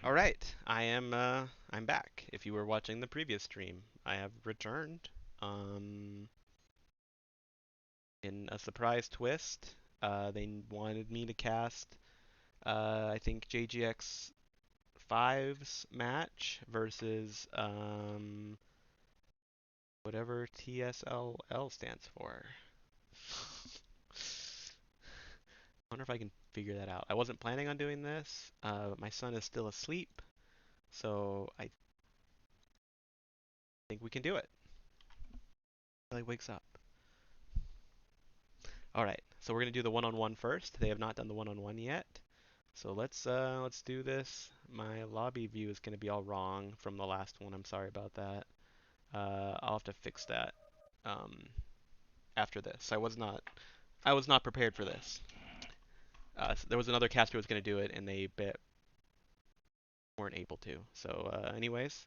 All right, I'm back. If you were watching the previous stream, I have returned. Um, in a surprise twist, they wanted me to cast, I think JGX 5's match versus whatever TSLL stands for. I wonder if I can figure that out. I wasn't planning on doing this, but my son is still asleep, so I think we can do it. Until he wakes up. All right, so we're gonna do the one-on-one first. They have not done the one-on-one yet, so let's do this. My lobby view is gonna be all wrong from the last one. I'm sorry about that. I'll have to fix that um, after this. I was not prepared for this. So there was another caster who was gonna do it, and they weren't able to. So, anyways,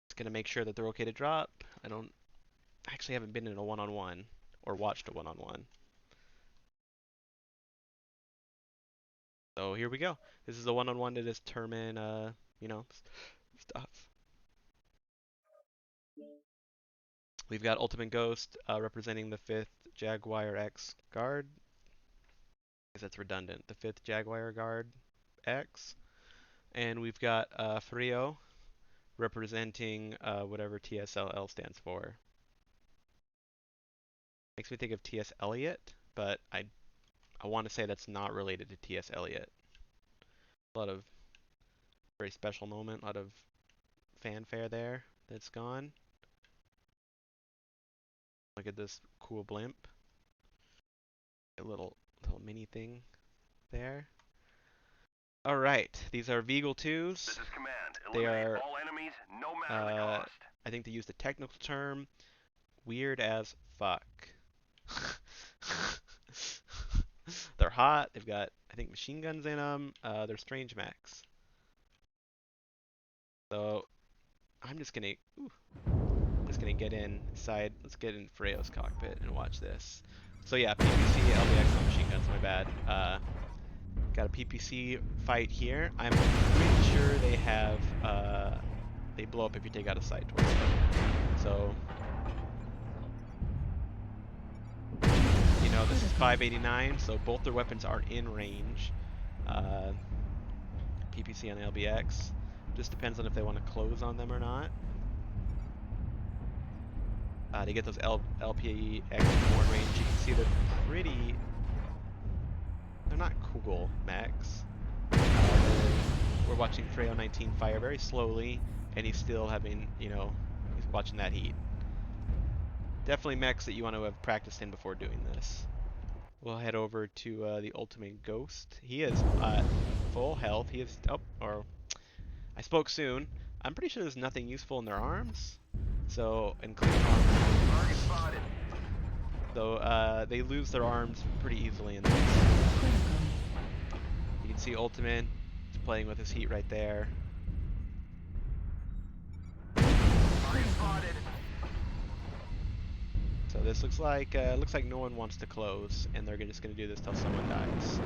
just gonna make sure that they're okay to drop. I actually haven't been in a one-on-one or watched a one-on-one. So here we go. This is a one-on-one to determine, stuff. We've got Ultimate Ghost representing the 5th Jaguar X Guard. I guess that's redundant. The 5th Jaguar Guard X. And we've got Frio representing whatever TSLL stands for. Makes me think of T.S. Eliot, but I want to say that's not related to T.S. Eliot. A lot of very special moment, a lot of fanfare there that's gone. Look at this cool blimp. A little mini thing there. All right, these are Veagle 2s. This is command. They Eliminate are, all enemies, no matter the cost. I think they used the technical term, weird as fuck. They're hot. They've got, I think, machine guns in them. They're strange mechs. So I'm just gonna get inside. Let's get in Freyo's cockpit and watch this. So yeah, PPC, LBX, not machine guns. My bad. Got a PPC fight here. I'm pretty sure they have, they blow up if you take out a side torso. So, this is 589, so both their weapons are in range. PPC on the LBX. Just depends on if they want to close on them or not. To get those LPX more in range, you can see they're not cool mechs. We're watching Freyo 19 fire very slowly, and he's still having, he's watching that heat. Definitely mechs that you want to have practiced in before doing this. We'll head over to the Ultimate Ghost. He is full health. He is, I spoke soon. I'm pretty sure there's nothing useful in their arms. So, including arms. Target spotted. So, they lose their arms pretty easily in this. You can see Ultimate is playing with his heat right there. Target spotted. So this looks like no one wants to close, and they're just gonna do this till someone dies.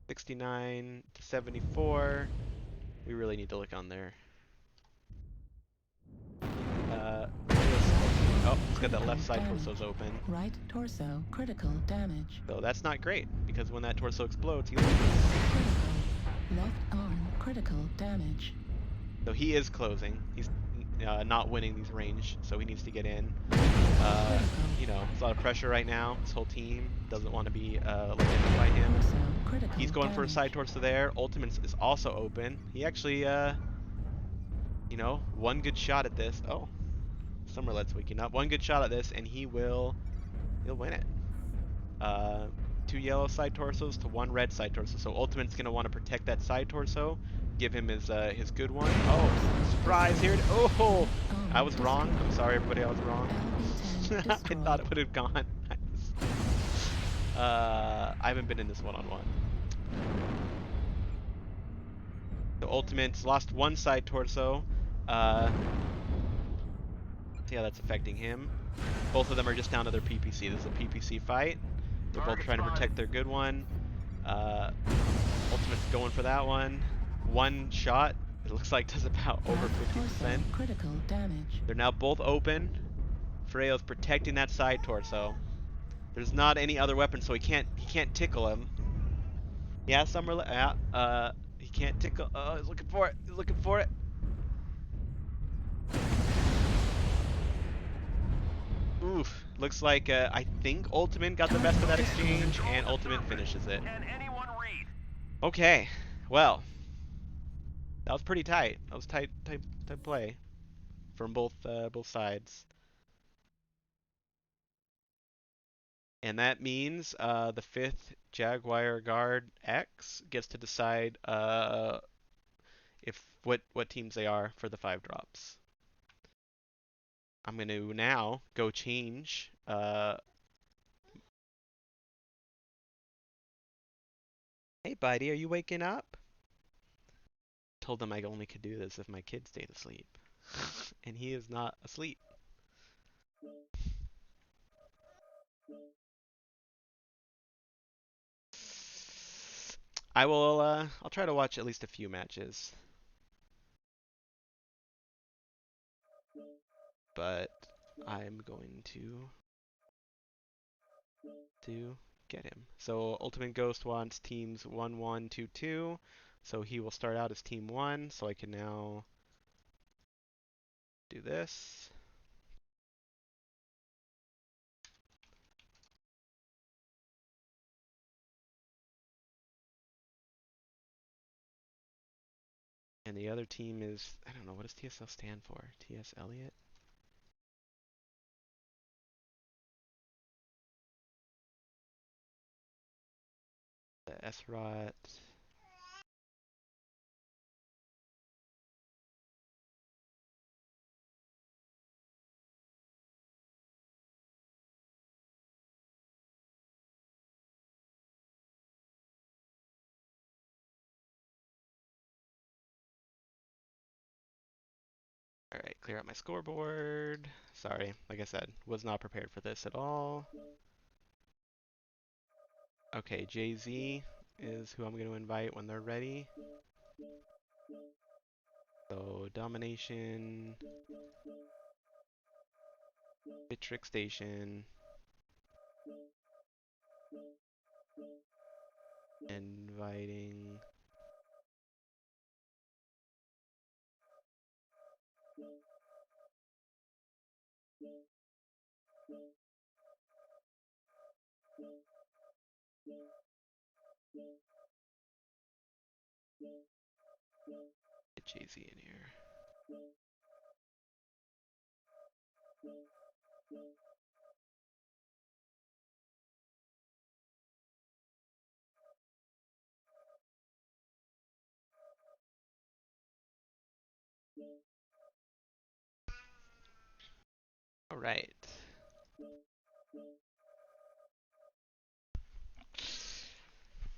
69 to 74. We really need to look on there. He's got that left side torso's open. Right torso, critical damage. So that's not great, because when that torso explodes, he loses. Critical. Left arm, critical damage. So he is closing. He's not winning these range, so he needs to get in. There's a lot of pressure right now. This whole team doesn't want to be let in by him. He's going for a side torso there. Ultimate is also open. He actually, one good shot at this. Oh, Summerlet's waking up. One good shot at this, and he'll win it. 2 yellow side torsos to 1 red side torso. So Ultimate's gonna want to protect that side torso. Give him his good one. Oh, surprise here! Oh, I was wrong. I'm sorry, everybody. I was wrong. I thought it would have gone. I haven't been in this one-on-one. The Ultimate's lost 1 side torso to yeah, that's affecting him. Both of them are just down to their PPC. This is a PPC fight. They're both Target trying to spotted. protect their good one. Ultimate's going for that one. One shot, it looks like does about over Left 50%. torso critical damage. They're now both open. Freyo's protecting that side torso. There's not any other weapon, so he can't tickle him. Yeah, he can't tickle. Oh, he's looking for it. He's looking for it. Oof. Looks like I think Ultimate got the best of that exchange, and Ultimate finishes it. Can anyone read? Okay. Well, that was pretty tight. That was tight play from both sides. And that means the fifth Jaguar Guard X gets to decide if what teams they are for the 5 drops. I'm going to now go change. Hey, buddy, are you waking up? Told them I only could do this if my kid stayed asleep. And he is not asleep. I'll try to watch at least a few matches. But I'm going to get him. So Ultimate Ghost wants teams 1, 1, 2, 2. So he will start out as team 1. So I can now do this. And the other team is, I don't know, what does TSL stand for? TS Elliott? The S-Rot. Alright, clear out my scoreboard. Sorry, like I said, was not prepared for this at all. Okay, Jay-Z is who I'm going to invite when they're ready. So, Domination, Bitrick Station, inviting get Jay-Z in here. Alright.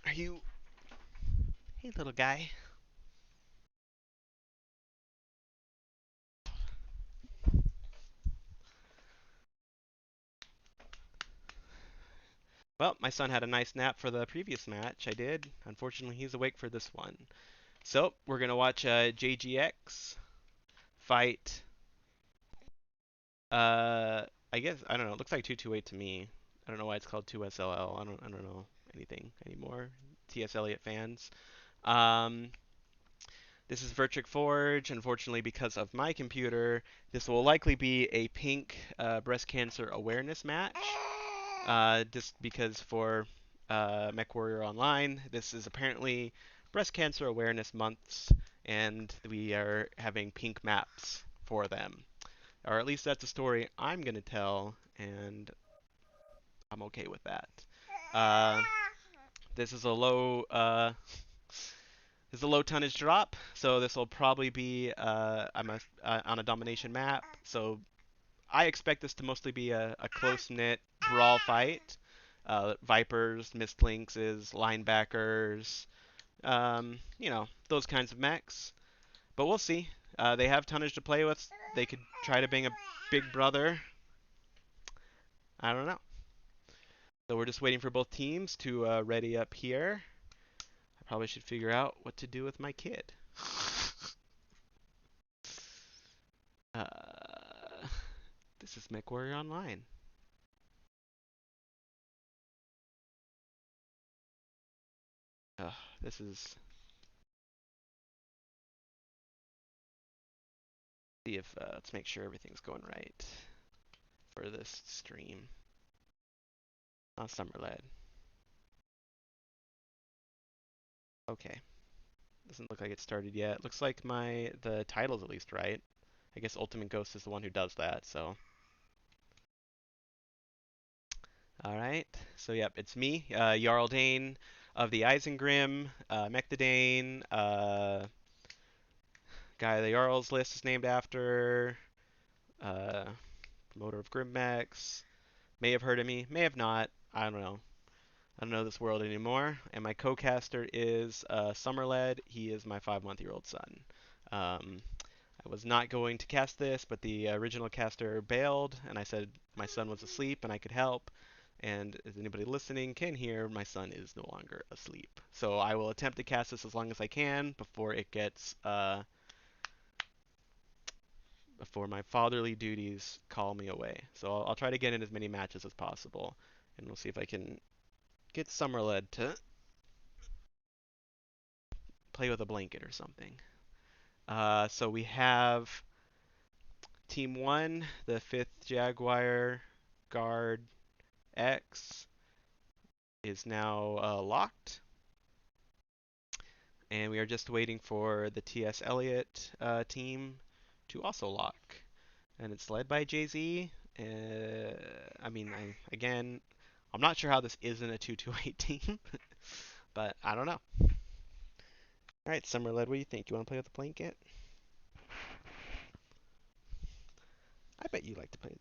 Are you... Hey, little guy. Well, my son had a nice nap for the previous match. I did. Unfortunately, he's awake for this one. So, we're going to watch JGX fight. I guess, I don't know. It looks like 228 to me. I don't know why it's called 2SLL. I don't know anything anymore. TS Elliott fans. Um, this is Virtuc Forge. Unfortunately, because of my computer, this will likely be a pink breast cancer awareness match. Just because for MechWarrior Online, this is apparently breast cancer awareness months, and we are having pink maps for them. Or at least that's a story I'm going to tell, and I'm okay with that. Uh, this is a low tonnage drop, so this will probably be on a domination map. So I expect this to mostly be a close-knit brawl fight. Vipers, Mistlynxes, linebackers, those kinds of mechs. But we'll see. They have tonnage to play with. They could try to bring a big brother. I don't know. So we're just waiting for both teams to ready up here. I probably should figure out what to do with my kid. uh, this is MechWarrior Online. This is. See if let's make sure everything's going right for this stream. On summer led. Okay. Doesn't look like it started yet. Looks like the title's at least right. I guess Ultimate Ghost is the one who does that, so. Alright. So yep, it's me, Jarl Dane of the Isengrim, Mechthedane, guy the Jarl's list is named after, uh, promoter of Grimmex. May have heard of me, may have not. I don't know. I don't know this world anymore. And my co-caster is Summerled. He is my 5-month-old son. I was not going to cast this, but the original caster bailed, and I said my son was asleep and I could help. And as anybody listening can hear, my son is no longer asleep. So I will attempt to cast this as long as I can before it gets before my fatherly duties call me away. So I'll try to get in as many matches as possible, and we'll see if I can get Summerled to play with a blanket or something. So we have Team 1, the 5th Jaguar Guard X is now locked. And we are just waiting for the TSLL team to also lock. And it's led by Jay-Z. Again, I'm not sure how this isn't a 2-2-8 team, but I don't know. All right, Summerled, what do you think? You want to play with the blanket? I bet you like to play.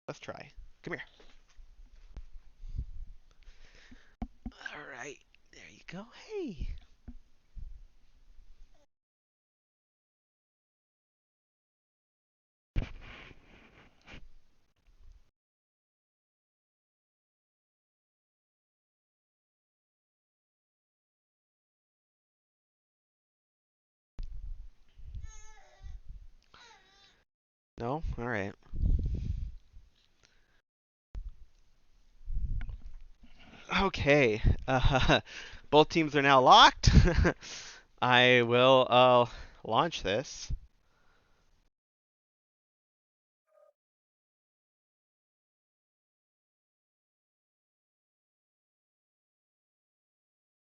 Let's try. Come here. All right, there you go. Hey. No? All right. Okay. Both teams are now locked. I will launch this.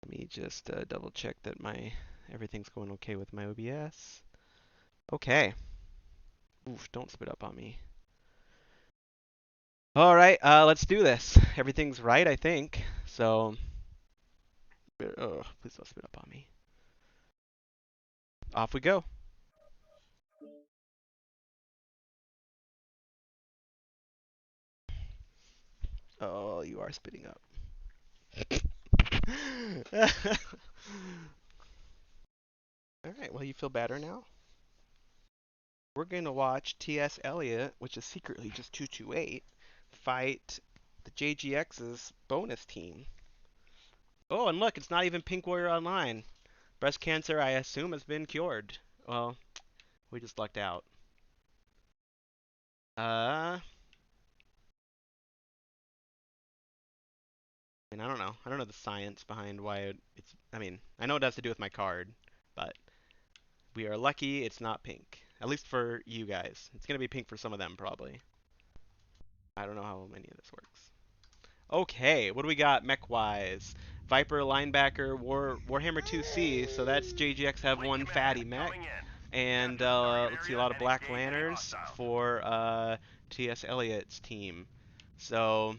Let me just double check that everything's going okay with my OBS. Okay. Oof, don't spit up on me. All right, let's do this. Everything's right, I think. So, oh, please don't spit up on me. Off we go. Oh, you are spitting up. All right, well, you feel better now? We're going to watch TSLL, which is secretly just 228, fight the JGX's bonus team. Oh, and look, it's not even Pink Warrior Online. Breast cancer, I assume, has been cured. Well, we just lucked out. I I don't know. I don't know the science behind why it's. I know it has to do with my card, but we are lucky it's not pink. At least for you guys. It's gonna be pink for some of them, probably. I don't know how many of this works. Okay, what do we got mech-wise? Viper linebacker, Warhammer 2C, so that's JGX have one fatty mech. And let's see, a lot of Black Lanterns for T.S. Elliott's team. So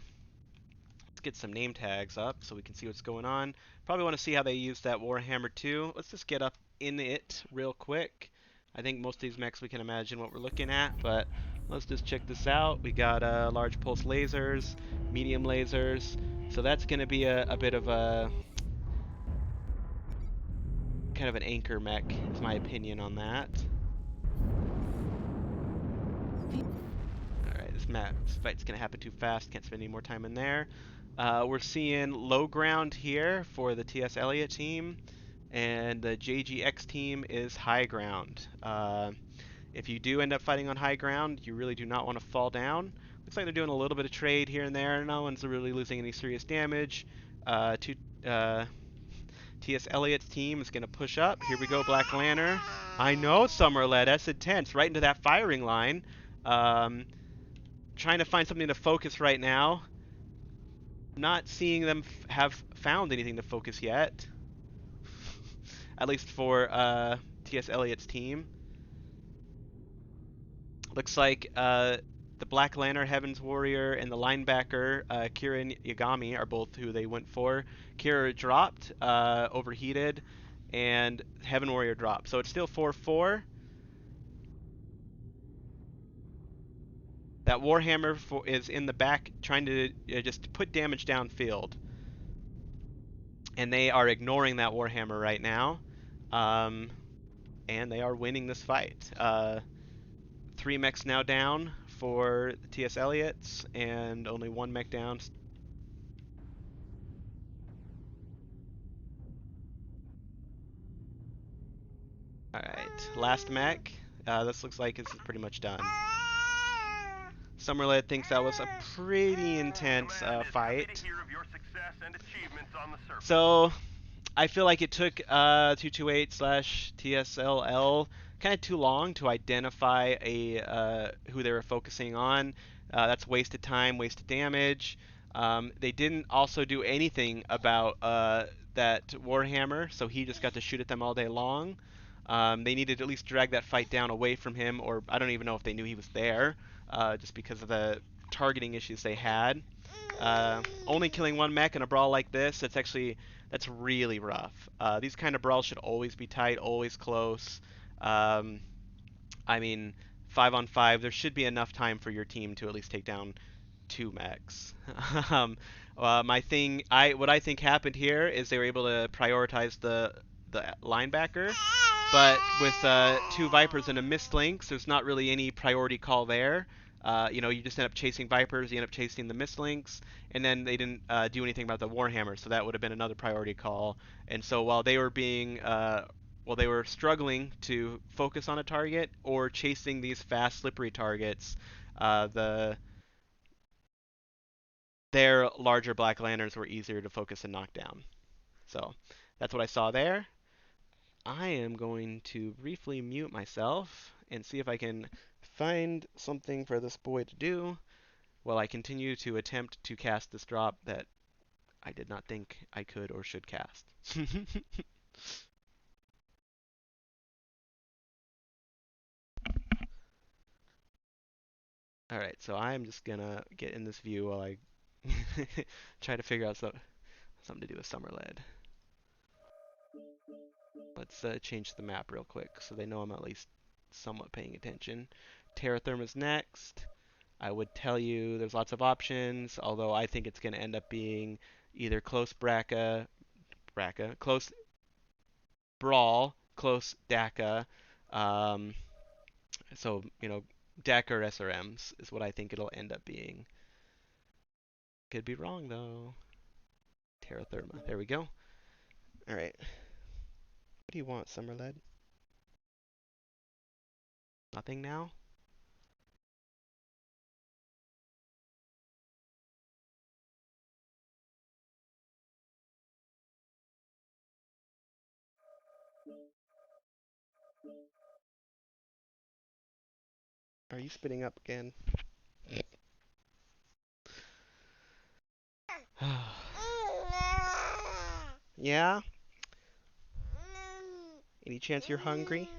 let's get some name tags up so we can see what's going on. Probably want to see how they use that Warhammer 2. Let's just get up in it real quick. I think most of these mechs we can imagine what we're looking at, but let's just check this out. We got large pulse lasers, medium lasers, so that's going to be a bit of a kind of an anchor mech, is my opinion on that. Alright, this fight's gonna happen too fast, can't spend any more time in there. We're seeing low ground here for the TS Elliott team, and the JGX team is high ground. If you do end up fighting on high ground, you really do not want to fall down. Looks like they're doing a little bit of trade here and there. No one's really losing any serious damage. Uh, TS Elliott's team is going to push up. Here we go, Black Lantern. I know, Summerled. That's intense. Right into that firing line. Um, Trying to find something to focus right now. Not seeing them have found anything to focus yet. At least for TS Elliott's team. Looks like the Black Lantern, Heaven's Warrior, and the linebacker Kira and Yagami are both who they went for. Kira dropped, overheated, and Heaven Warrior dropped. So it's still 4-4. That Warhammer is in the back trying to just put damage downfield. And they are ignoring that Warhammer right now. Um, and they are winning this fight. 3 mechs now down for the TS Elliots, and only 1 mech down. Alright, last mech. This looks like it's pretty much done. Summerled thinks that was a pretty intense fight. So, I feel like it took 228/TSLL kind of too long to identify who they were focusing on. That's wasted time, wasted damage. They didn't also do anything about that Warhammer, so he just got to shoot at them all day long. They needed to at least drag that fight down away from him, or I don't even know if they knew he was there, just because of the targeting issues they had. Only killing 1 mech in a brawl like this, that's really rough. These kind of brawls should always be tight, always close. Um, I mean, 5-on-5, there should be enough time for your team to at least take down 2 mechs. um, what I think happened here is they were able to prioritize the linebacker, but with 2 Vipers and a missed links, there's not really any priority call there. You just end up chasing Vipers, you end up chasing the missed links, and then they didn't do anything about the Warhammer, so that would have been another priority call. And so while they were struggling to focus on a target or chasing these fast, slippery targets, the their larger Black Lanterns were easier to focus and knock down. So that's what I saw there. I am going to briefly mute myself and see if I can find something for this boy to do while I continue to attempt to cast this drop that I did not think I could or should cast. Alright, so I'm just gonna get in this view while I try to figure out something to do with Summerled. Let's change the map real quick so they know I'm at least somewhat paying attention. Terra Therma's next. I would tell you there's lots of options, although I think it's going to end up being either close close brawl, close DACA. Um, so, DACA or SRMs is what I think it'll end up being. Could be wrong, though. Terra Therma. There we go. All right. What do you want, Summerled? Nothing now? Are you spitting up again? Yeah? Any chance you're hungry?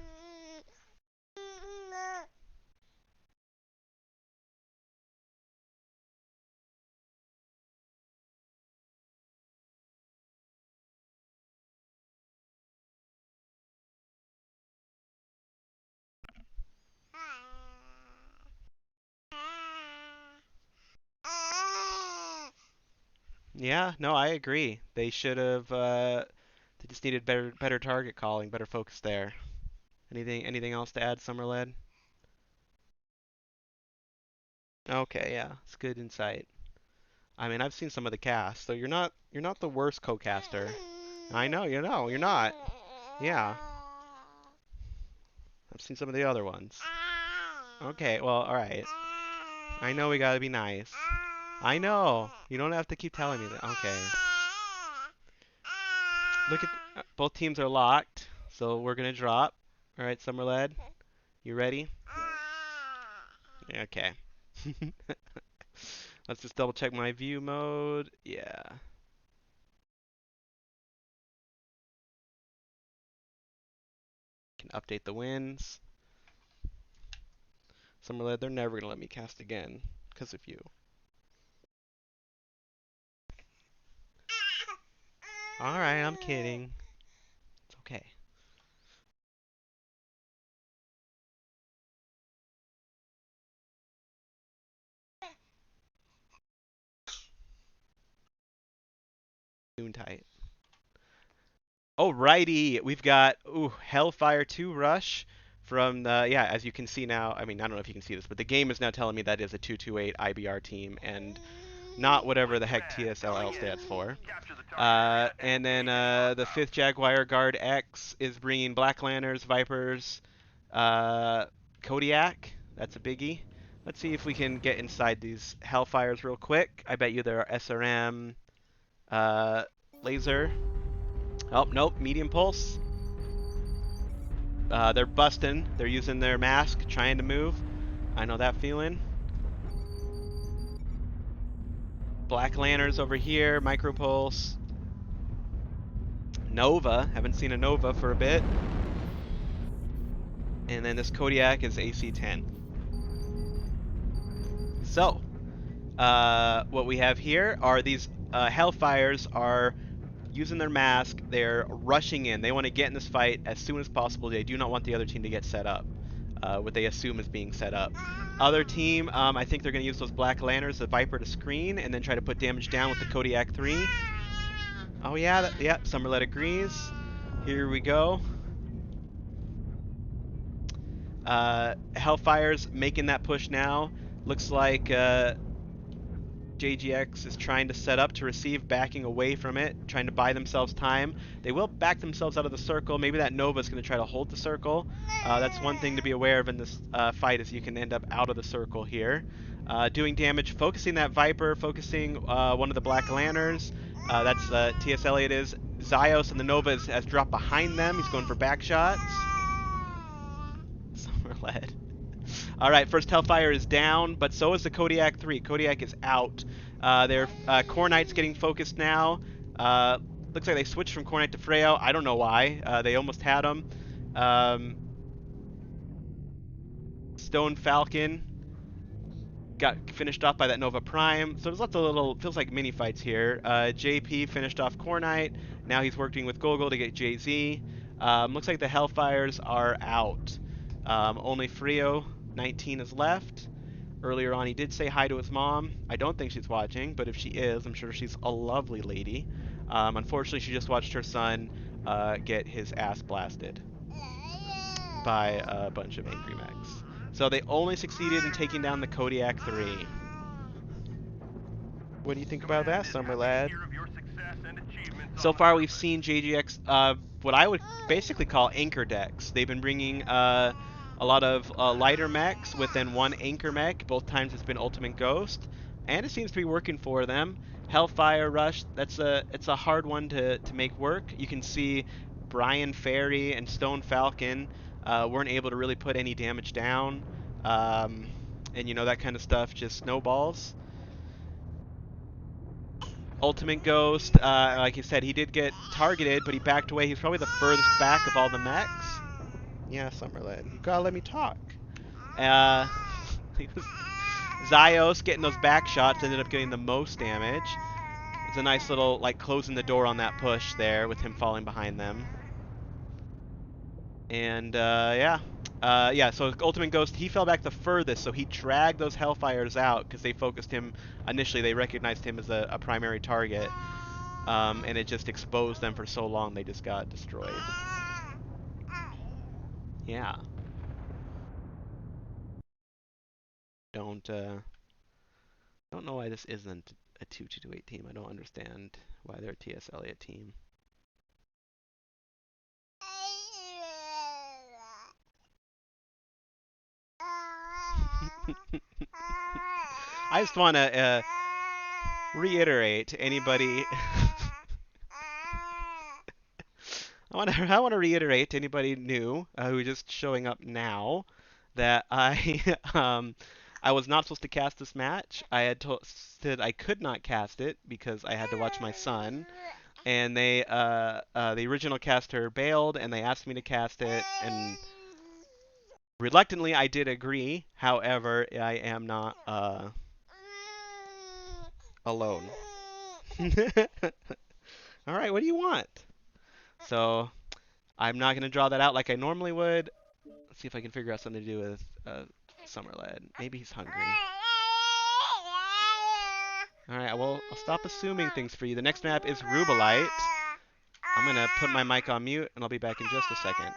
Yeah, no, I agree. They should have They just needed better target calling, better focus there. Anything else to add, Summerled? Okay, yeah, it's good insight. I mean, I've seen some of the cast, so you're not the worst co-caster. I know, you're not. Yeah, I've seen some of the other ones. Okay, well, all right. I know we gotta be nice. I know. You don't have to keep telling me that. Okay. Look at both teams are locked, so we're gonna drop. All right, Summerled, you ready? Okay. Let's just double check my view mode. Yeah. Can update the wins. Summerled, they're never gonna let me cast again because of you. All right, I'm kidding. It's okay. Tight. Alrighty, we've got Hellfire 2 Rush from the yeah, as you can see now. I mean, I don't know if you can see this, but the game is now telling me that is a 228 IBR team and not whatever the heck TSLL stands for. And then the 5th Jaguar Guard X is bringing Black Lanterns, Vipers, Kodiak. That's a biggie. Let's see if we can get inside these Hellfires real quick. I bet you there are SRM, laser. Oh, nope, medium pulse. They're busting. They're using their mask, trying to move. I know that feeling. Black Lanterns over here, micro pulse. Nova, haven't seen a Nova for a bit. And then this Kodiak is AC 10. So, what we have here are these Hellfires are using their mask. They're rushing in. They want to get in this fight as soon as possible. They do not want the other team to get set up. What they assume is being set up. Other team, I think they're going to use those Black Lanterns, the Viper to screen, and then try to put damage down with the Kodiak 3. Oh yeah, yeah, Summerled agrees. Here we go. Hellfire's making that push now. Looks like JGX is trying to set up to receive, backing away from it, trying to buy themselves time. They will back themselves out of the circle. Maybe that Nova is going to try to hold the circle. That's one thing to be aware of in this fight, is you can end up out of the circle here. Doing damage, focusing that Viper, focusing one of the Black Lanterns. That's TSLL it is. Zyos and the Nova has dropped behind them. He's going for back shots. Summerled. All right, first Hellfire is down, but so is the Kodiak 3. Kodiak is out. Their Core Knight's getting focused now. Looks like they switched from Core Knight to Freo. I don't know why. They almost had him. Stone Falcon got finished off by that Nova Prime. So there's lots of little, feels like mini fights here. JP finished off Core Knight. Now he's working with Gogol to get JZ. Looks like the Hellfires are out. Only Freo 19 is left. Earlier on, he did say hi to his mom. I don't think she's watching, but if she is, I'm sure she's a lovely lady. Unfortunately, she just watched her son get his ass blasted by a bunch of angry mechs. So they only succeeded in taking down the Kodiak 3. What do you think about that, Summerled? So far, we've seen JGX, what I would basically call anchor decks. They've been bringing a lot of lighter mechs within one anchor mech. Both times it's been Ultimate Ghost, and it seems to be working for them. Hellfire Rush, it's a hard one to make work. You can see Brian Ferry and Stone Falcon weren't able to really put any damage down, and you know, that kind of stuff just snowballs. Ultimate Ghost, like you said, he did get targeted, but he backed away. He's probably the furthest back of all the mechs. Yeah, Summerled, you gotta let me talk. Zyos getting those back shots ended up getting the most damage. It's a nice little, like, closing the door on that push there with him falling behind them. And yeah. So Ultimate Ghost, he fell back the furthest, so he dragged those Hellfires out because they focused him initially. They recognized him as a primary target. and it just exposed them for so long they just got destroyed. Yeah. Don't don't know why this isn't a 2228 team. I don't understand why they're a TSLL team. I just want to reiterate anybody. I want to reiterate to anybody new who's just showing up now that I I was not supposed to cast this match. I had said I could not cast it because I had to watch my son, and the original caster bailed, and they asked me to cast it, and reluctantly I did agree. However, I am not alone. All right, what do you want? So I'm not gonna draw that out like I normally would. Let's see if I can figure out something to do with Summerled. Maybe he's hungry. All right, well, I'll stop assuming things for you. The next map is Rubelite. I'm going to put my mic on mute, and I'll be back in just a second.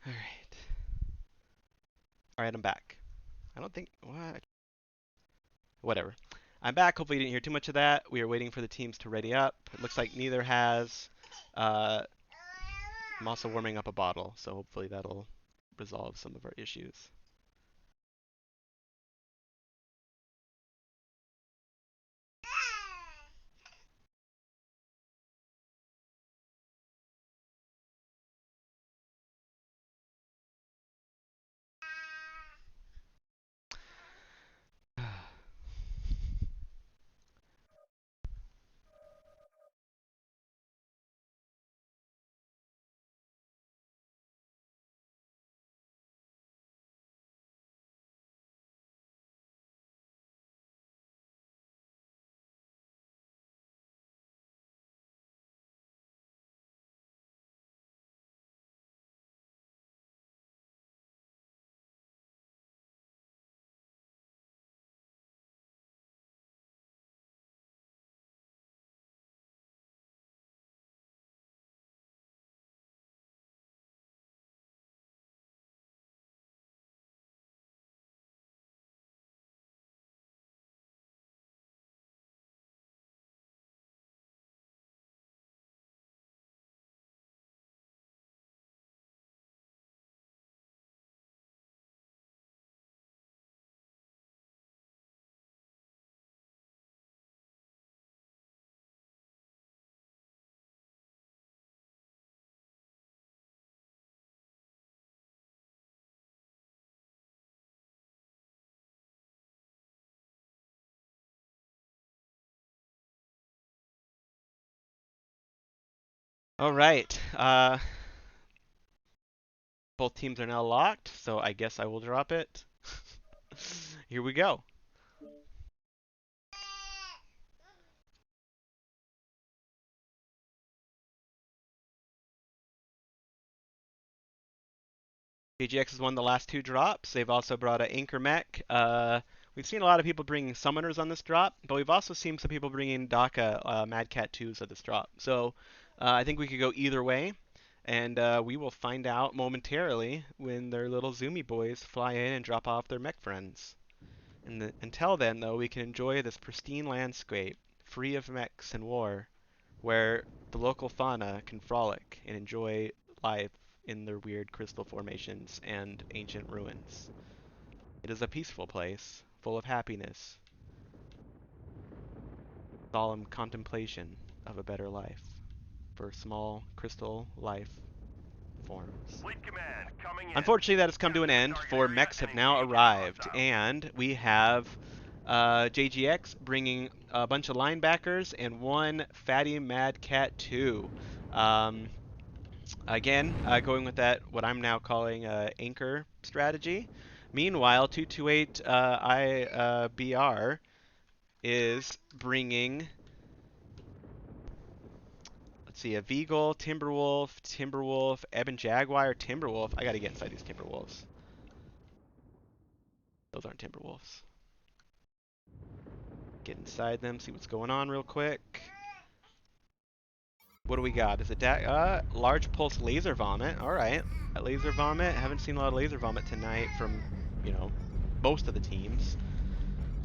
All right. All right, I'm back. I don't think... What? Whatever. I'm back. Hopefully you didn't hear too much of that. We are waiting for the teams to ready up. It looks like neither has. Uh, I'm also warming up a bottle, so hopefully that'll resolve some of our issues. All right. Both teams are now locked, so I guess I will drop it. Here we go. KGX has won the last two drops. They've also brought an Anchor Mech. We've seen a lot of people bringing Summoners on this drop, but we've also seen some people bringing DACA Mad Cat 2s at this drop. So I think we could go either way, and we will find out momentarily when their little Zoomy boys fly in and drop off their mech friends. Until then, though, we can enjoy this pristine landscape, free of mechs and war, where the local fauna can frolic and enjoy life in their weird crystal formations and ancient ruins. It is a peaceful place, full of happiness, solemn contemplation of a better life for small crystal life forms. Fleet command coming in. Unfortunately, that has come to an Capture the end, target for area mechs and have now engage in arrived, hostile. and we have JGX bringing a bunch of linebackers and one fatty Mad Cat 2. Um, Again, going with that, what I'm now calling anchor strategy. Meanwhile, 228 IBR is bringing, let's see, a Beagle, Timberwolf, Ebon Jaguar, Timberwolf. I got to get inside these Timberwolves. Those aren't Timberwolves. Get inside them, see what's going on real quick. What do we got? Is it large pulse laser vomit? All right, laser vomit. Haven't seen a lot of laser vomit tonight from, most of the teams.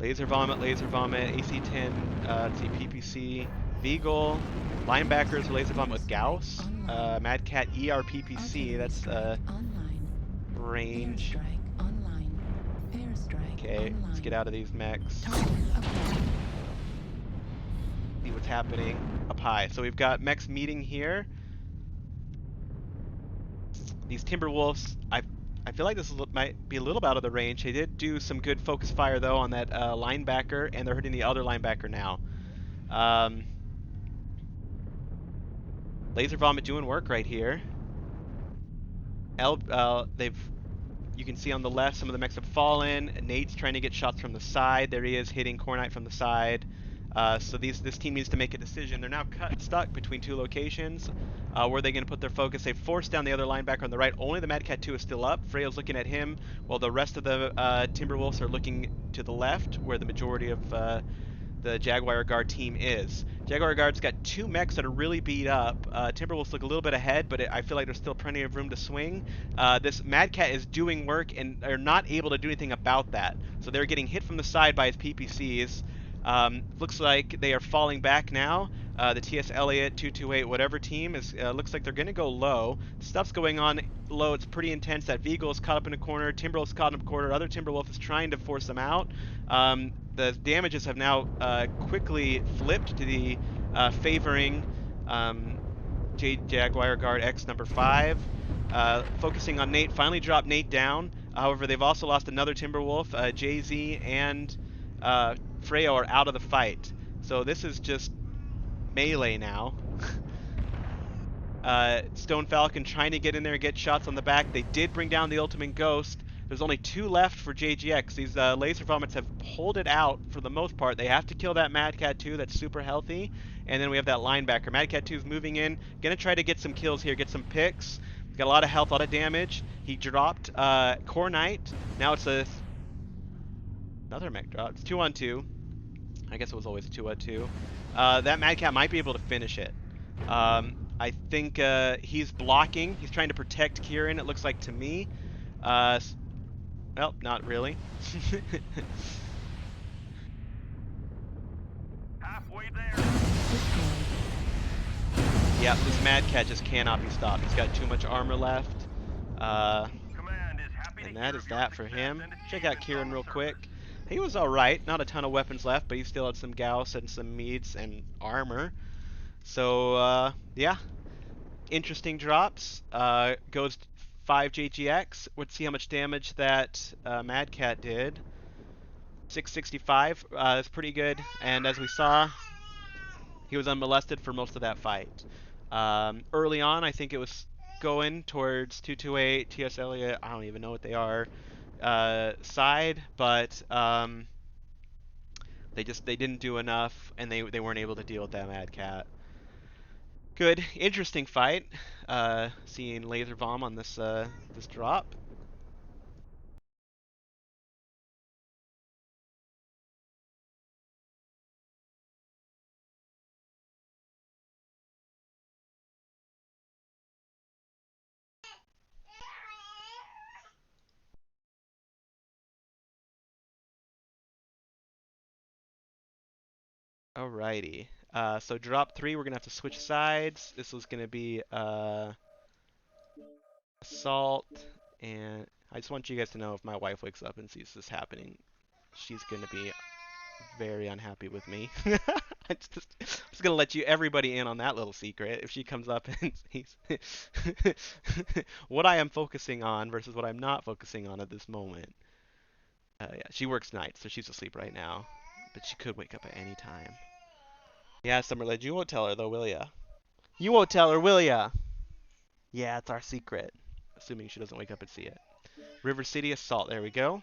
Laser vomit, AC-10. Let's see, PPC, Beagle, linebackers, laser vomit with Gauss, Mad Cat ERPPC. That's online. range. Airstrike online. Airstrike Okay, online. let's get out of these mechs. Target acquired. See what's happening up high. So we've got mechs meeting here. These Timberwolves, I feel like this might be a little bit out of the range. They did do some good focus fire though on that linebacker, and they're hitting the other linebacker now. Um, Laser Vomit doing work right here. They've, you can see on the left some of the mechs have fallen. Nate's trying to get shots from the side. There he is hitting Cornite from the side. So this team needs to make a decision. They're now stuck between two locations. Where are they going to put their focus? They've forced down the other linebacker on the right. Only the Mad Cat 2 is still up. Freyo's looking at him, while the rest of the Timberwolves are looking to the left, where the majority of the Jaguar Guard team is. Jaguar Guard's got two mechs that are really beat up. Timberwolves look a little bit ahead, but I feel like there's still plenty of room to swing. This Mad Cat is doing work, and they're not able to do anything about that. So they're getting hit from the side by his PPCs. Looks like they are falling back now. The TSLL 228 whatever team is looks like they're going to go low. Stuff's going on low. It's pretty intense. That Beagle is caught up in a corner. Timberwolf's caught in a corner. Other Timberwolf is trying to force them out. The damages have now quickly flipped to the favoring Jaguar Guard X number 5. Focusing on Nate, finally dropped Nate down. However, they've also lost another Timberwolf. JZ and Freyo are out of the fight. So this is just melee now. Stone Falcon trying to get in there and get shots on the back. They did bring down the Ultimate Ghost. There's only 2 left for JGX. These laser vomits have pulled it out for the most part. They have to kill that Mad Cat 2 that's super healthy. And then we have that linebacker. Mad Cat 2 is moving in. Gonna try to get some kills here, get some picks. He's got a lot of health, a lot of damage. He dropped Core Knight. Now it's another mech drop. It's 2-on-2. I guess it was always a 2-on-2. That Mad Cat might be able to finish it. I think he's blocking. He's trying to protect Kieran, it looks like to me. Well, not really. Halfway there. Destroyed. Yeah, this Mad Cat just cannot be stopped. He's got too much armor left. Command is happy to And hear that is of your that for success him. and Check out achievements Kieran on the real surface. quick. He was alright. Not a ton of weapons left, but he still had some Gauss and some Meads and armor. So, yeah. Interesting drops. Goes 5 JGX. Let's see how much damage that Mad Cat did. 665. That's pretty good. And as we saw, he was unmolested for most of that fight. Early on, I think it was going towards 228, TSLL, I don't even know what they are, side, but they didn't do enough, and they weren't able to deal with that Mad Cat. Good, interesting fight. Seeing Laser Bomb on this drop. Alrighty. So drop 3, we're gonna have to switch sides. This was gonna be assault, and I just want you guys to know if my wife wakes up and sees this happening, she's gonna be very unhappy with me. I'm just gonna let everybody in on that little secret. If she comes up and sees what I am focusing on versus what I'm not focusing on at this moment. Yeah, she works nights, so she's asleep right now, but she could wake up at any time. Yeah, Summerledge, you won't tell her though, will ya? You won't tell her, will ya? Yeah, it's our secret. Assuming she doesn't wake up and see it. River City Assault, there we go.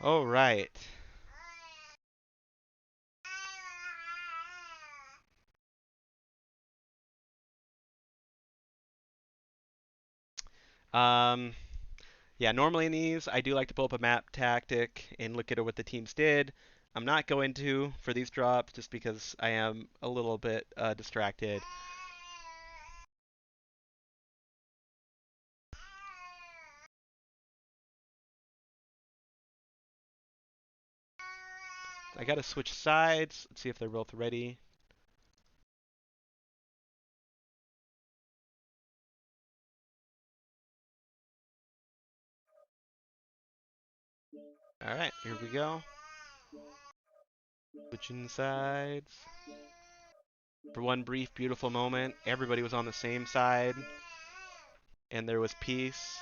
Alright. Um, yeah, normally in these, I do like to pull up a map tactic and look at what the teams did. I'm not going to for these drops just because I am a little bit distracted. I gotta switch sides. Let's see if they're both ready. Alright, here we go. Switching sides. For one brief, beautiful moment, everybody was on the same side, and there was peace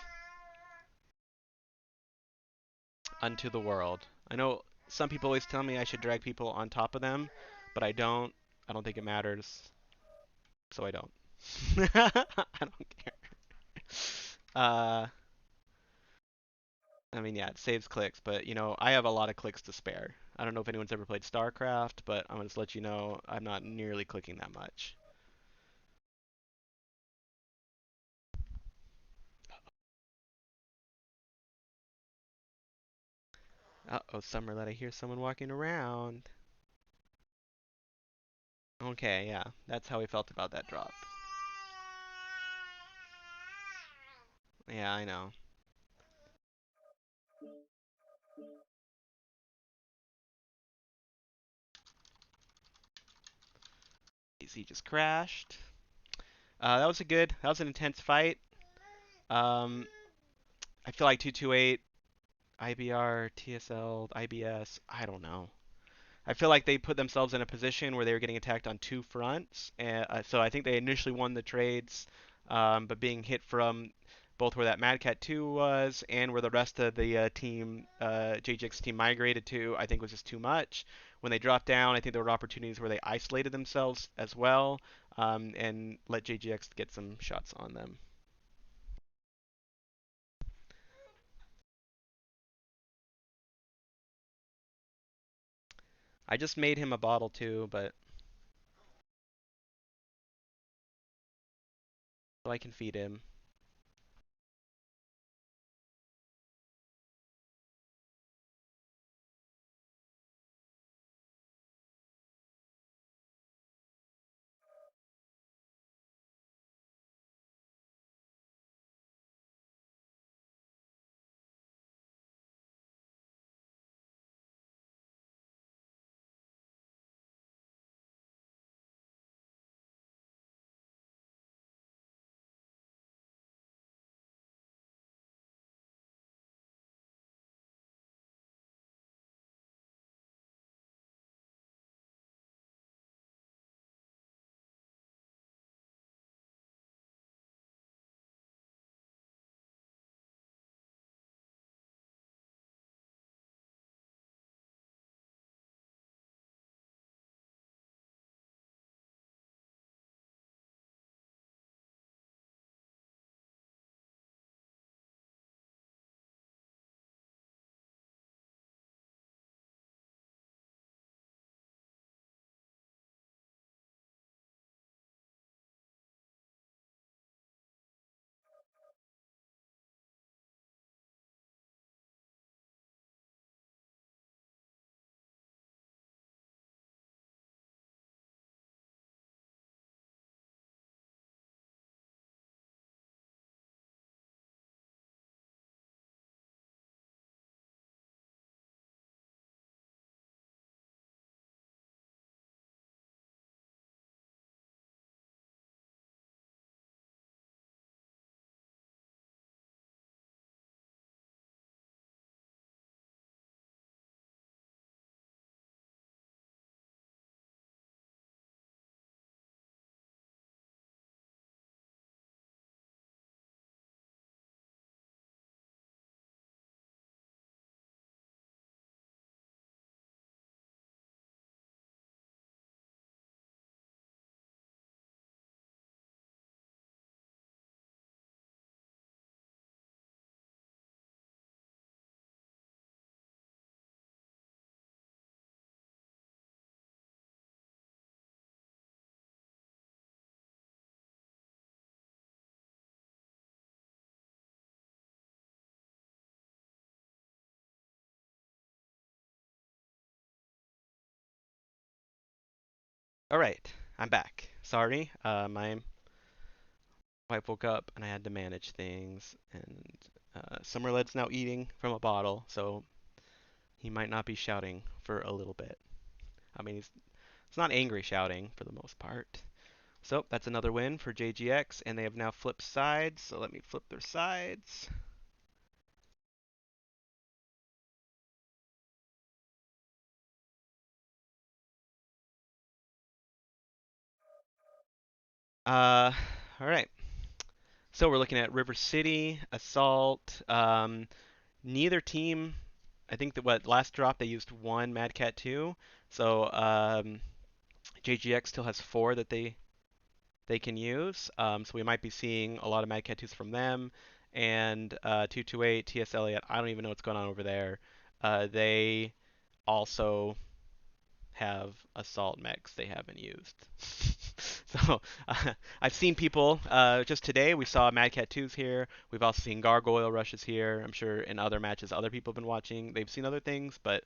unto the world. I know some people always tell me I should drag people on top of them, but I don't. I don't think it matters, so I don't. I don't care. Uh, I mean, yeah, it saves clicks, but I have a lot of clicks to spare. I don't know if anyone's ever played StarCraft, but I'm gonna just let you know I'm not nearly clicking that much. Uh-oh, Summerlet, I hear someone walking around. Okay, yeah, that's how we felt about that drop. Yeah, I know. AC just crashed. That was an intense fight. Um, I feel like 228, IBR, TSL, IBS, I don't know. I feel like they put themselves in a position where they were getting attacked on two fronts, and so I think they initially won the trades, but being hit from both where that Mad Cat 2 was and where the rest of the team, JJX team migrated to, I think was just too much. When they dropped down, I think there were opportunities where they isolated themselves as well, and let JJX get some shots on them. I just made him a bottle too, but so I can feed him. All right, I'm back. Sorry, my wife woke up and I had to manage things, and Summerled's now eating from a bottle, so he might not be shouting for a little bit. I mean, it's not angry shouting for the most part. So that's another win for JGX, and they have now flipped sides. So let me flip their sides. Uh, all right. So we're looking at River City, Assault. Neither team, I think that what last drop they used one Mad Cat 2. So JGX still has four that they can use. So we might be seeing a lot of Mad Cat 2s from them. And 228 TSLL, I don't even know what's going on over there. They also have assault mechs they haven't used. So I've seen people just today. We saw Mad Cat 2s here. We've also seen Gargoyle rushes here. I'm sure in other matches other people have been watching. They've seen other things, but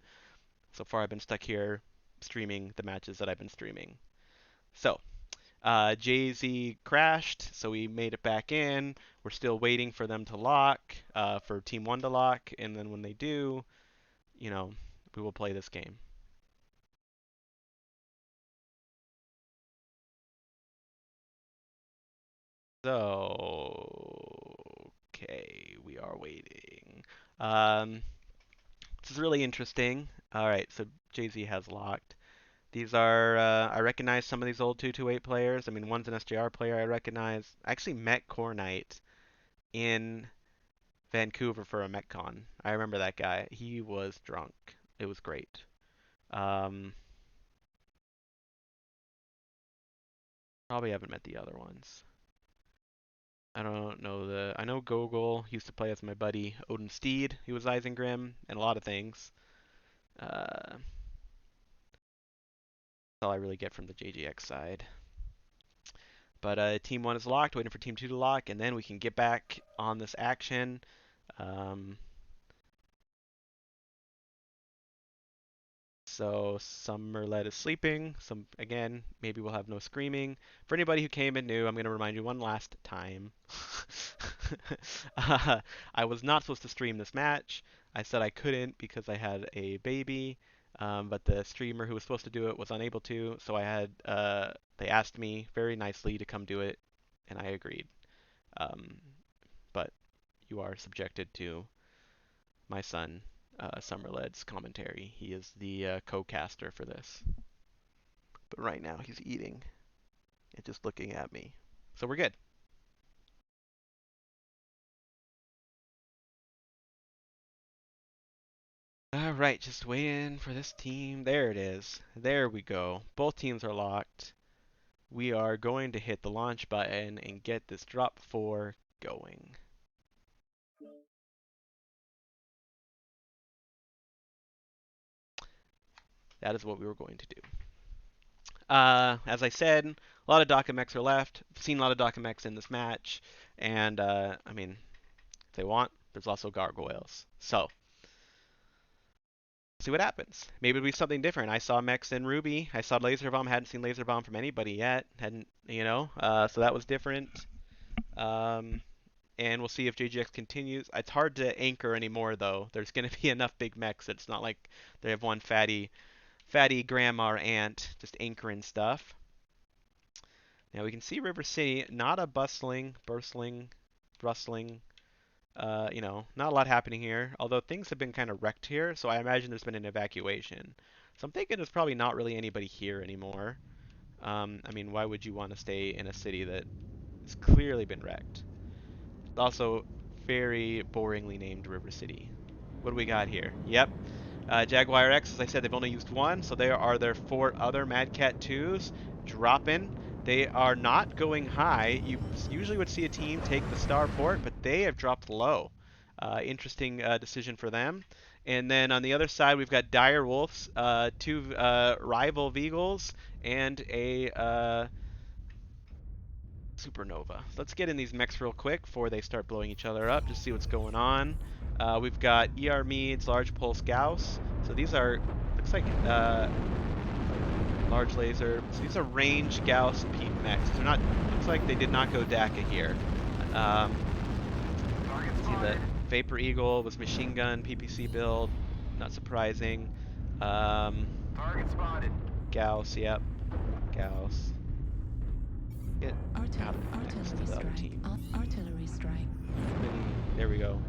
so far I've been stuck here streaming the matches that I've been streaming. So Jay-Z crashed, so we made it back in. We're still waiting for them to lock, for Team 1 to lock, and then when they do, you know, we will play this game. So, okay, we are waiting. Um, this is really interesting. All right, so Jay-Z has locked. These are, I recognize some of these old 228 players. I mean, one's an SJR player I recognize. I actually met Core Knight in Vancouver for a MechCon. I remember that guy. He was drunk. It was great. Um, Probably haven't met the other ones. I don't know I know Gogol used to play as my buddy Odin Steed. He was Isengrim and a lot of things. That's all I really get from the JGX side. But Team 1 is locked, waiting for Team 2 to lock, and then we can get back on this action. Um, So Summerlet is sleeping. Again, maybe we'll have no screaming. For anybody who came in new, I'm going to remind you one last time. I was not supposed to stream this match. I said I couldn't because I had a baby, but the streamer who was supposed to do it was unable to. So they asked me very nicely to come do it, and I agreed. Um, but you are subjected to my son, Summerled's commentary. He is the co-caster for this. But right now he's eating and just looking at me. So we're good. All right, just waiting for this team. There it is. There we go. Both teams are locked. We are going to hit the launch button and get this drop 4 going. That is what we were going to do. As I said, a lot of Dokameks are left. I've seen a lot of Dokameks in this match, and I mean, if they want, there's also gargoyles. So see what happens. Maybe it'll be something different. I saw Mex and Ruby. I saw Laser Bomb. Hadn't seen Laser Bomb from anybody yet. Hadn't, so that was different. Um, and we'll see if JGX continues. It's hard to anchor anymore, though. There's going to be enough big mechs. It's not like they have one fatty grandma or aunt just anchoring stuff. Now we can see River City, not a bustling, rustling, not a lot happening here, although things have been kind of wrecked here, so I imagine there's been an evacuation. So I'm thinking there's probably not really anybody here anymore. I mean, why would you want to stay in a city that has clearly been wrecked? It's also very boringly named River City. What do we got here? Yep. Jaguar X, as I said, they've only used one, so there are their 4 other Mad Cat 2s dropping. They are not going high. You usually would see a team take the star port, but they have dropped low. Interesting decision for them. And then on the other side, we've got Dire Wolves, 2 rival Beagles, and a Supernova. Let's get in these mechs real quick before they start blowing each other up, just see what's going on. We've got ER Meads, Large Pulse Gauss. So these are, looks like Large laser. So these are range Gauss Peep mechs. They're not. Looks like they did not go DACA here. Um, see the Vapor Eagle was machine gun PPC build. Not surprising. Target spotted. Gauss. Yep. Gauss. Get out Artillery, next to artillery the other strike. team. Artillery strike. There we go.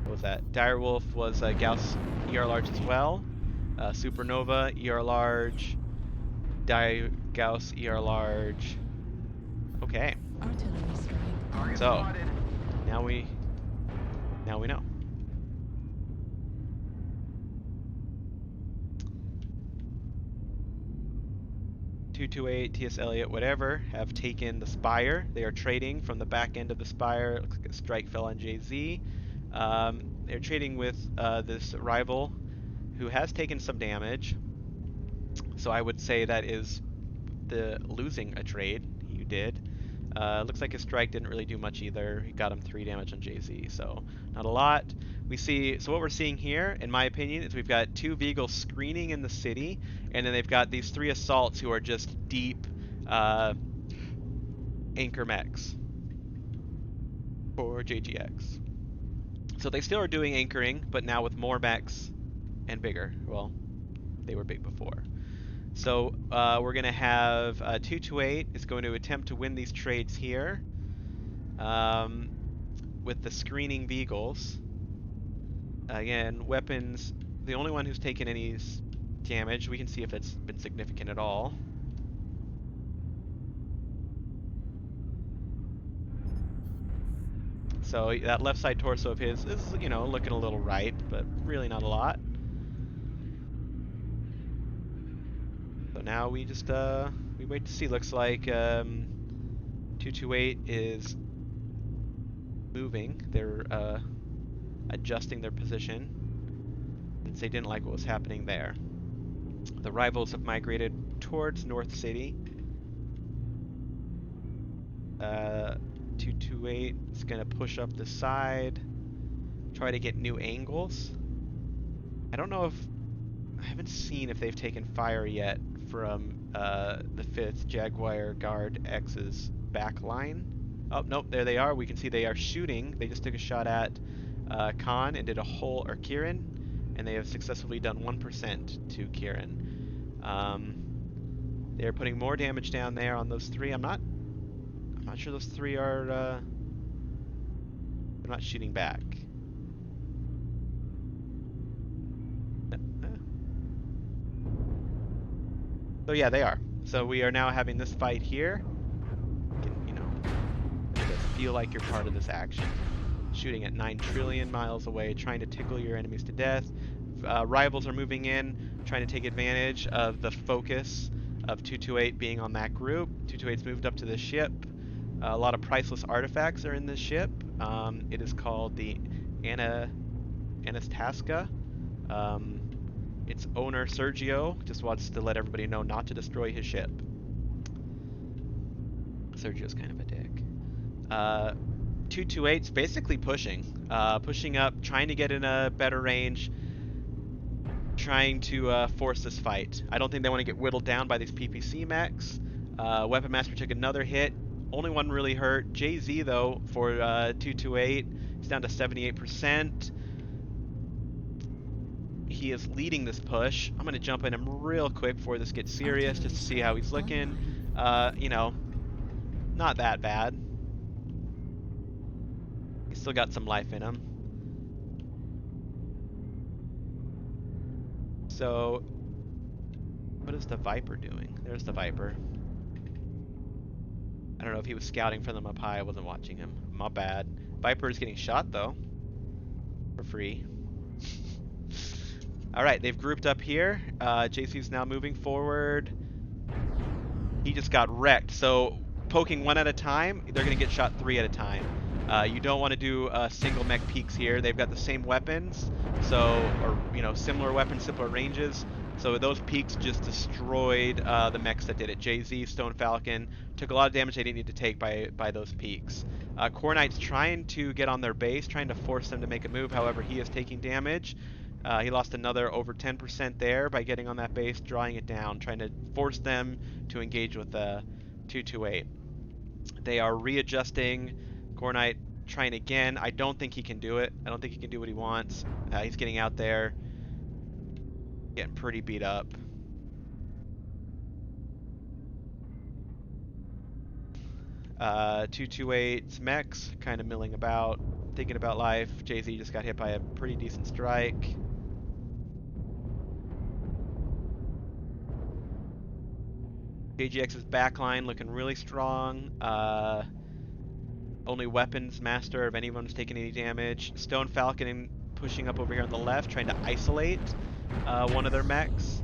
What was that? Direwolf was Gauss ER large as well. Supernova ER large. Gauss ER large. Okay. Artillery strike. Target So spotted. now we know. .228, TS Elliott, whatever, have taken the Spire. They are trading from the back end of the Spire. It looks like a strike fell on JZ. They're trading with this rival who has taken some damage. So I would say that is the losing a trade. You did. Looks like his strike didn't really do much either. He got him 3 damage on JZ, so not a lot. We see, so what we're seeing here, in my opinion, is we've got 2 Beagles screening in the city, and then they've got these 3 assaults who are just deep anchor mechs for JGX. So they still are doing anchoring, but now with more mechs and bigger. Well, they were big before. So we're going to have 228 is going to attempt to win these trades here with the screening Beagles. Again, weapons, the only one who's taken any damage, we can see if it's been significant at all. So that left side torso of his is, you know, looking a little right, but really not a lot. So now we just, we wait to see. Looks like 228 is moving. They're adjusting their position since they didn't like what was happening there. The rivals have migrated towards North City. 228 is going to push up the side, try to get new angles. I don't know if, I haven't seen if they've taken fire yet from the 5th Jaguar Guard X's back line. Oh, nope, there they are. We can see they are shooting. They just took a shot at Khan and did a hole, or Kieran, and they have successfully done 1% to Kieran. They're putting more damage down there on those 3. I'm not sure those 3 are, they're not shooting back. So yeah, they are. So we are now having this fight here. You know, feel like you're part of this action. Shooting at 9 trillion miles away, trying to tickle your enemies to death. Rivals are moving in, trying to take advantage of the focus of 228 being on that group. 228's moved up to the ship. A lot of priceless artifacts are in this ship. It is called the Anastaska. Its owner, Sergio, just wants to let everybody know not to destroy his ship. Sergio's kind of a dick. 228's basically pushing. Pushing up, trying to get in a better range, trying to force this fight. I don't think they want to get whittled down by these PPC mechs. Weapon Master took another hit. Only one really hurt. JZ, though, for 228, is down to 78%. He is leading this push. I'm going to jump in him real quick before this gets serious, just to see how he's looking. You know, not that bad. He's still got some life in him. So, what is the Viper doing? There's the Viper. I don't know if he was scouting for them up high. I wasn't watching him. My bad. Viper is getting shot, though. For free. Alright, they've grouped up here. JC's now moving forward. He just got wrecked. So, poking 1 at a time, they're going to get shot 3 at a time. You don't want to do single mech peaks here. They've got the same weapons, so, or, you know, similar weapons, similar ranges. So those peaks just destroyed the mechs that did it. JZ, Stone Falcon, took a lot of damage they didn't need to take by those peaks. Core Knight's trying to get on their base, trying to force them to make a move. However, he is taking damage. He lost another over 10% there by getting on that base, drawing it down, trying to force them to engage with the 228. They are readjusting. Gornite trying again. I don't think he can do it. I don't think he can do what he wants. He's getting out there, getting pretty beat up. 228's Mex kind of milling about, thinking about life. Jay-Z just got hit by a pretty decent strike. JGX's backline looking really strong. Only weapons master if anyone's taking any damage. Stone Falcon pushing up over here on the left, trying to isolate one of their mechs.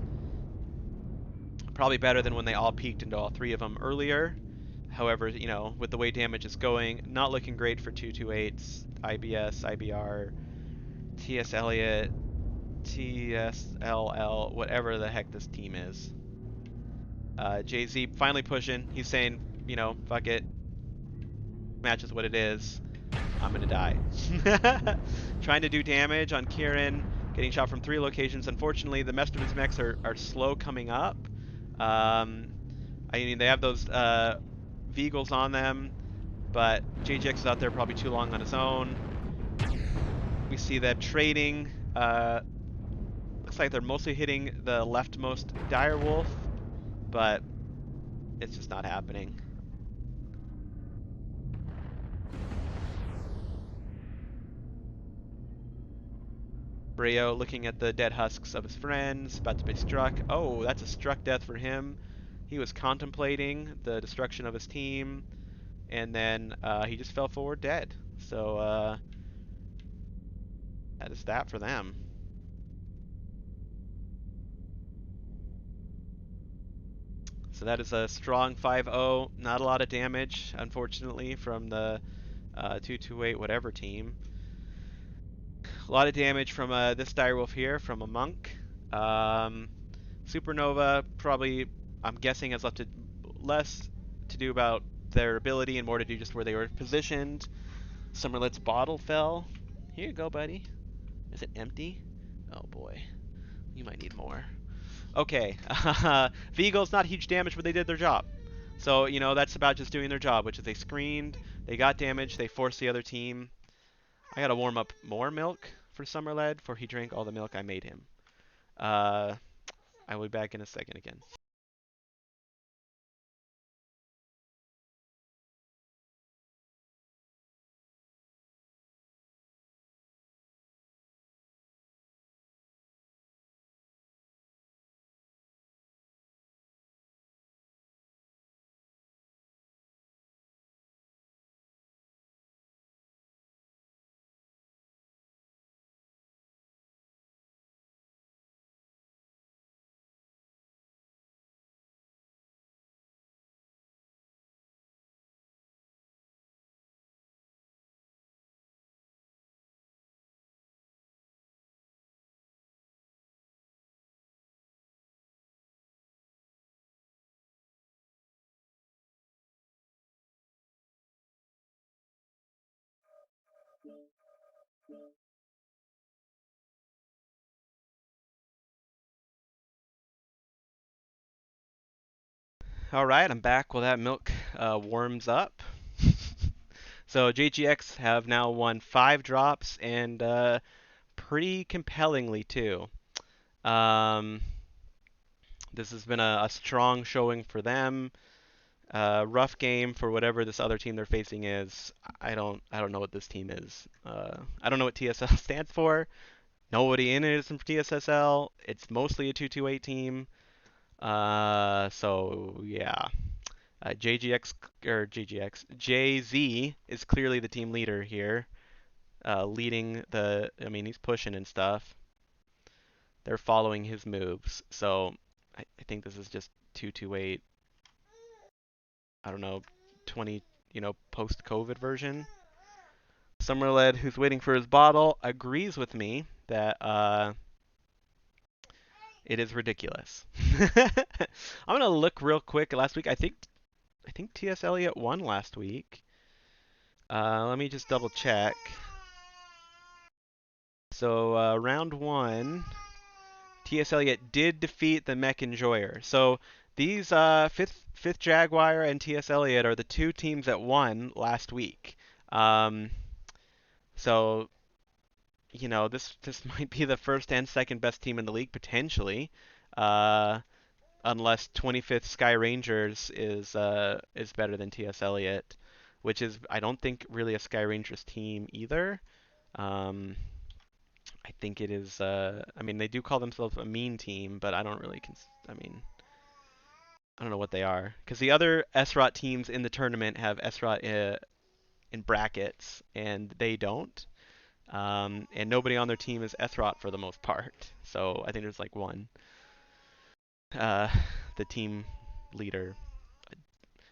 Probably better than when they all peeked into all three of them earlier. However, you know, with the way damage is going, not looking great for 228's IBS, IBR, TS Elliott, TSLL, whatever the heck this team is. Jay-Z finally pushing. He's saying, you know, fuck it. Match is what it is. I'm gonna die. Trying to do damage on Kieran, getting shot from 3 locations. Unfortunately, the rest of his mechs are slow coming up. I mean, they have those Veagles on them, but JGX is out there probably too long on his own. We see them trading. Looks like they're mostly hitting the leftmost Direwolf, but it's just not happening. Brio looking at the dead husks of his friends, about to be struck. Oh, that's a struck death for him. He was contemplating the destruction of his team, and then he just fell forward dead. So that is that for them. So that is a strong 5-0. Not a lot of damage, unfortunately, from the 228 whatever team. A lot of damage from this direwolf here, from a monk. Supernova probably, I'm guessing, has less to do about their ability and more to do just where they were positioned. Summerlet's bottle fell. Here you go, buddy. Is it empty? Oh boy, you might need more. Okay, Veagle's not huge damage, but they did their job. So, you know, that's about just doing their job, which is they screened, they got damage, they forced the other team. I gotta warm up more milk for Summerled, for he drank all the milk I made him. I will be back in a second again. All right, I'm back while that milk warms up. So JGX have now won 5 drops, and pretty compellingly too. Um, this has been a strong showing for them. Rough game for whatever this other team they're facing is. I don't know what this team is. I don't know what TSL stands for. Nobody in it is from TSSL. It's mostly a 228 team. So yeah. JGX or JGX JZ is clearly the team leader here, leading the. I mean, he's pushing and stuff. They're following his moves. So I think this is just 228. I don't know, 20, post-COVID version. Summerled, who's waiting for his bottle, agrees with me that it is ridiculous. I'm gonna look real quick. Last week, I think TS Elliott won last week. Let me just double check. So round one, TSLL did defeat the Mech Enjoyer. So these fifth Jaguar and TSLL are the two teams that won last week. Um, so this might be the first and second best team in the league potentially, uh, unless 25th Sky Rangers is better than TS Elliott, which is I don't think really a Sky Rangers team either. Um, I think it is. I mean, they do call themselves a mean team, but I don't really. I mean, I don't know what they are because the other SROT teams in the tournament have SROT in brackets, and they don't. And nobody on their team is SROT for the most part. So I think there's like one. Uh, the team leader.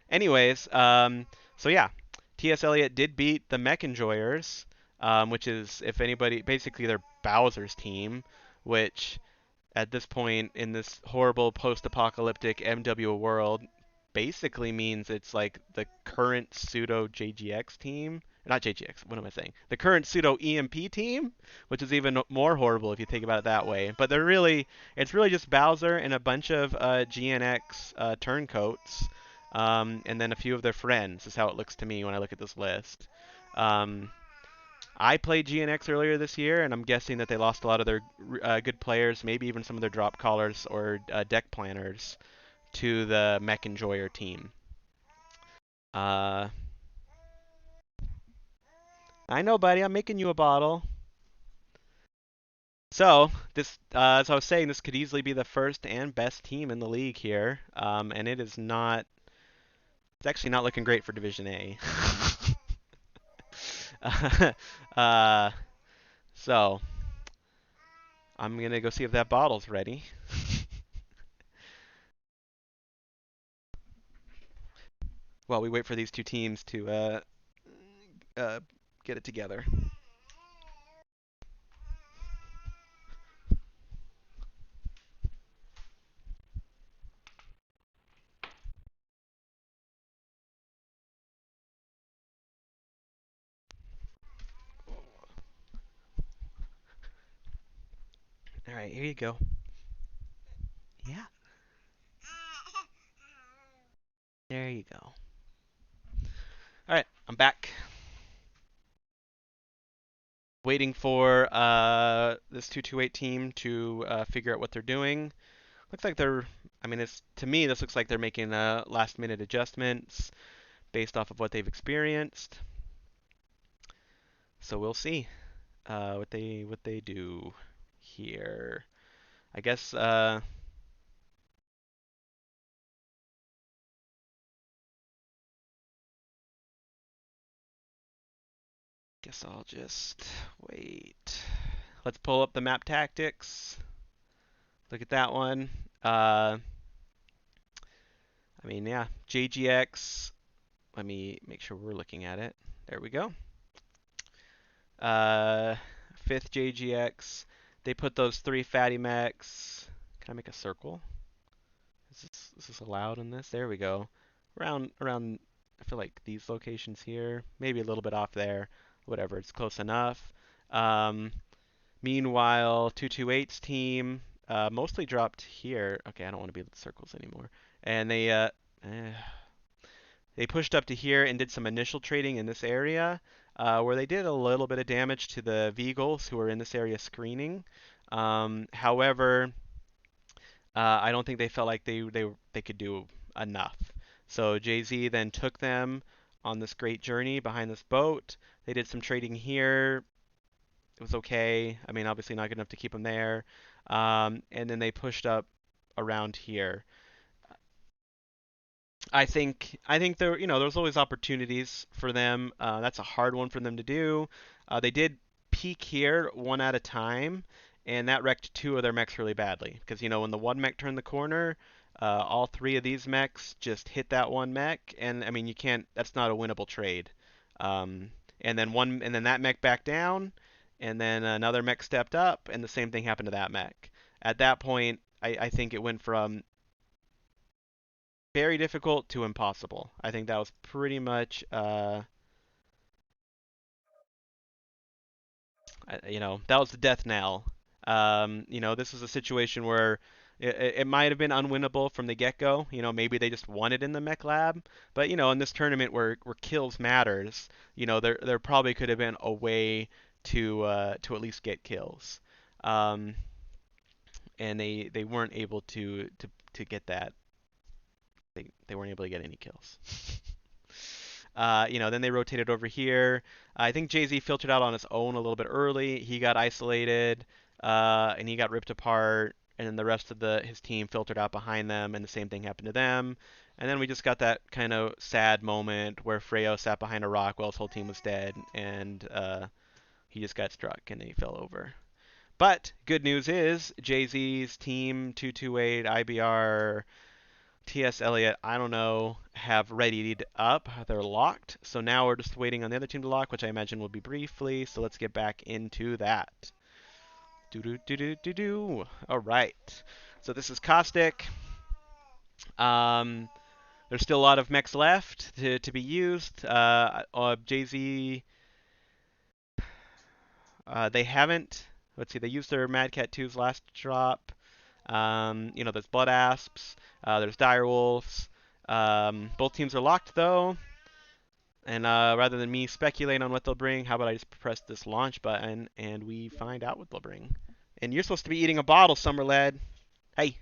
Anyways, so yeah, T.S. Eliot did beat the Mech Enjoyers, which is, if anybody, basically they're Bowser's team, which at this point in this horrible post-apocalyptic MW world basically means it's like the current pseudo JGX team. Not JGX, what am I saying? The current pseudo EMP team, which is even more horrible if you think about it that way. But it's really just Bowser and a bunch of GNX turncoats, and then a few of their friends, is how it looks to me when I look at this list. Um, I played GNX earlier this year, and I'm guessing that they lost a lot of their good players, maybe even some of their drop callers or deck planners, to the Mech Enjoyer team. Uh, I know, buddy. I'm making you a bottle. So as I was saying, this could easily be the first and best team in the league here, and it is not. It's actually not looking great for Division A. uh, so I'm gonna go see if that bottle's ready. While we wait for these two teams to uh, get it together. All right, here you go. Yeah, there you go. All right, I'm back. Waiting for this 228 team to figure out what they're doing. Looks like they're. I mean, it's to me this looks like they're making last-minute adjustments based off of what they've experienced. So we'll see what they do here. I guess I'll just wait. Let's pull up the map tactics. Look at that one. I mean, yeah, JGX. Let me make sure we're looking at it. There we go. Uh, fifth JGX. They put those three fatty mechs. Can I make a circle? Is this allowed in this? There we go. Around. I feel like these locations here. Maybe a little bit off there. Whatever. It's close enough. Um, Meanwhile, 228's team mostly dropped here. Okay, I don't want to be with the circles anymore. And eh, they pushed up to here and did some initial trading in this area, where they did a little bit of damage to the Beagles who were in this area screening. However, I don't think they felt like they could do enough. So Jay-Z then took them on this great journey behind this boat. They did some trading here. It was okay. I mean, obviously not good enough to keep them there. And then they pushed up around here. I think there's always opportunities for them. That's a hard one for them to do. They did peak here one at a time, and that wrecked two of their mechs really badly. Because when the one mech turned the corner, all three of these mechs just hit that one mech, and I mean you can't. That's not a winnable trade. Um, and then that mech backed down, and then another mech stepped up, and the same thing happened to that mech. At that point, I think it went from very difficult to impossible. I think that was pretty much. That was the death knell. This was a situation where it might have been unwinnable from the get-go. Maybe they just won it in the mech lab. But in this tournament where kills matters, there probably could have been a way to at least get kills. Um, and they weren't able to get that. They weren't able to get any kills. Then they rotated over here. I think Jay-Z filtered out on his own a little bit early. He got isolated, and he got ripped apart. And then the rest of his team filtered out behind them, and the same thing happened to them. And then we just got that kind of sad moment where Freyo sat behind a rock while his whole team was dead, and he just got struck and he fell over. But good news is Jay-Z's team 228 IBR TSLL, I don't know, have readied up. They're locked. So now we're just waiting on the other team to lock, which I imagine will be briefly. So let's get back into that. Do. All right. So this is Caustic. There's still a lot of mechs left to be used. Jay-Z, they haven't. Let's see. They used their Mad Cat 2's last drop. There's Blood Asps. There's Dire Wolves. Both teams are locked though. And rather than me speculate on what they'll bring, how about I just press this launch button and we find out what they'll bring. And you're supposed to be eating a bottle, Summer Lad. Hey,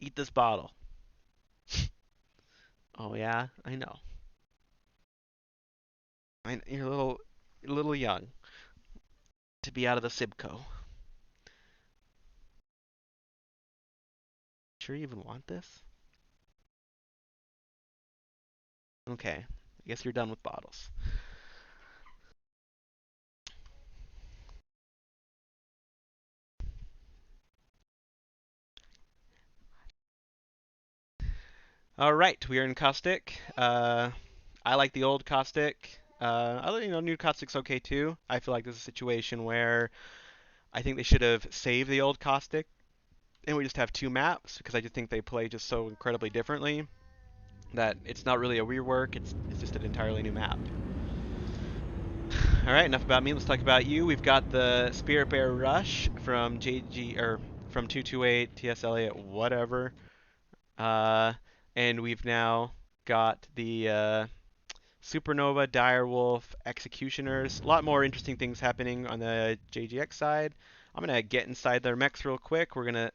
eat this bottle. Oh yeah, I know. You're a little young to be out of the Sibco. Sure you even want this? Okay, I guess you're done with bottles. All right, we are in Caustic. I like the old Caustic. New Caustic's okay too. I feel like this is a situation where I think they should have saved the old Caustic, and we just have two maps because I just think they play just so incredibly differently that it's not really a rework. It's just an entirely new map. All right, enough about me. Let's talk about you. We've got the Spirit Bear Rush from JG or from 228 TSLA whatever. And we've now got the Supernova, Direwolf, Executioners. A lot more interesting things happening on the JGX side. I'm going to get inside their mechs real quick. We're going to...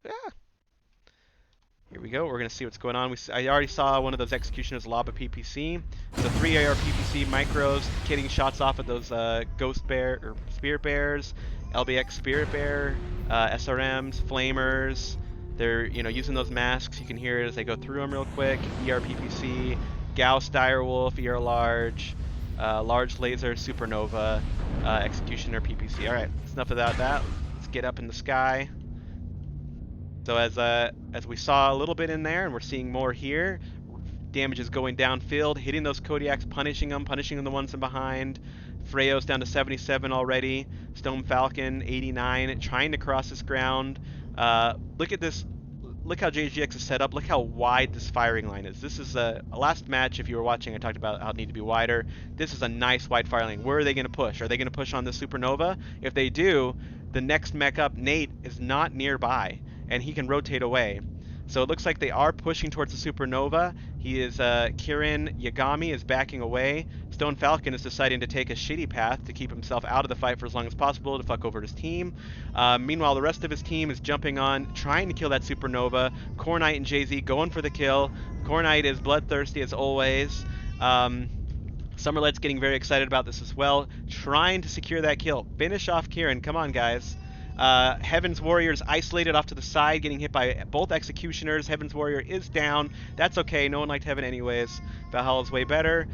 Here we go. We're going to see what's going on. I already saw one of those Executioners lob a PPC. The 3 AR PPC micros getting shots off of those Ghost Bear or Spirit Bears, LBX Spirit Bear, SRMs, Flamers. They're using those masks. You can hear it as they go through them real quick. ER PPC, Gauss Direwolf, ER Large, Large Laser Supernova, Executioner PPC. All right, that's enough about that. Let's get up in the sky. So as we saw a little bit in there, and we're seeing more here, damage is going downfield, hitting those Kodiaks, punishing them the ones in behind. Freyo's down to 77 already. Stone Falcon 89, trying to cross this ground. Look at this. Look how JGX is set up. Look how wide this firing line is. This is a last match. If you were watching, I talked about how it needed to be wider. This is a nice wide firing line. Where are they going to push? Are they going to push on the Supernova? If they do, the next mech up, Nate, is not nearby, and he can rotate away. So it looks like they are pushing towards the Supernova. He is, Kirin Yagami is backing away. Stone Falcon is deciding to take a shitty path to keep himself out of the fight for as long as possible to fuck over his team. Meanwhile, the rest of his team is jumping on, trying to kill that Supernova. Core Knight and Jay-Z going for the kill. Core Knight is bloodthirsty as always. Summerlet's getting very excited about this as well, trying to secure that kill. Finish off Kirin. Come on, guys. Heaven's Warrior is isolated off to the side, getting hit by both Executioners. Heaven's Warrior is down. That's okay. No one liked Heaven anyways. Valhalla's way better.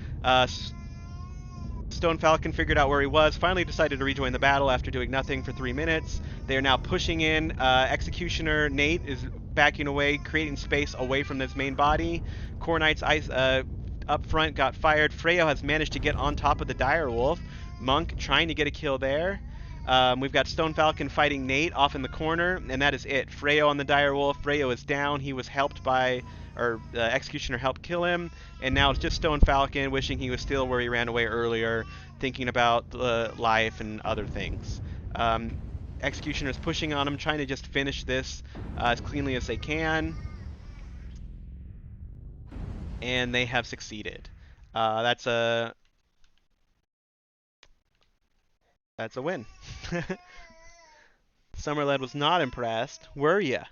Stone Falcon figured out where he was, finally decided to rejoin the battle after doing nothing for 3 minutes. They are now pushing in. Executioner Nate is backing away, creating space away from his main body. Core Knight's up front got fired. Freyo has managed to get on top of the Direwolf. Monk trying to get a kill there. We've got Stone Falcon fighting Nate off in the corner, and that is it. Freyo on the Dire Wolf. Freyo is down. He was helped by, or Executioner helped kill him, and now it's just Stone Falcon wishing he was still where he ran away earlier, thinking about life and other things. Um, Executioner's pushing on him, trying to just finish this as cleanly as they can, and they have succeeded. That's a win. Summerled was not impressed, were ya?